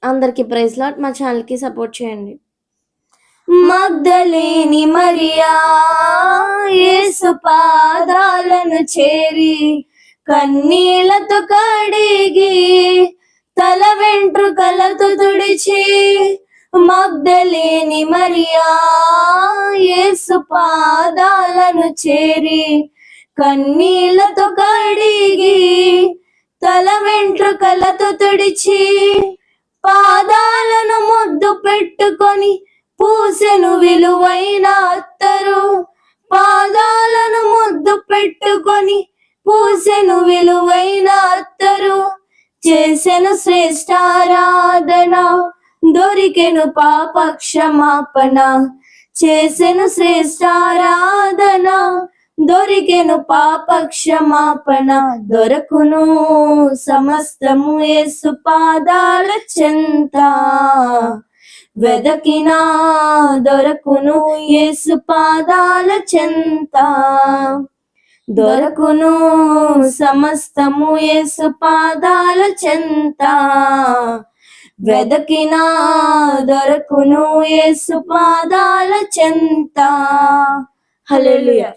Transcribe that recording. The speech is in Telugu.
అందరికీ ప్రైజ్ లార్డ్. మా ఛానల్కి సపోర్ట్ చేయండి. మగ్దలేని మరియా యేసు పాదాలను చేరి కన్నీళ్లతో కడిగి తల వెంట్రుకలతో తుడిచి, మగ్దలేని మరియా యేసు పాదాలను చేరి కన్నీళ్లతో కడిగి తల వెంట్రుకలతో తుడిచి, పాదాలను ముద్దు పెట్టుకొని పూసెను విలువైన అత్తరు. పాదాలను ముద్దు పెట్టుకొని పూసెను విలువైన అత్తరు. చేసెను శ్రేష్ఠారాధన, దొరికెను పాప క్షమాపణ. చేసెను శ్రేష్ఠారాధన, దొరికెను పాప క్షమాపణ. దొరకును సమస్తము యేసు పాదాల చెంత, వెదకినా దొరకును యేసు పాదాల చెంత. దొరకును సమస్తము యేసు పాదాల చెంత, వెదకినా దొరకును యేసు పాదాల చెంత. హల్లెలూయా.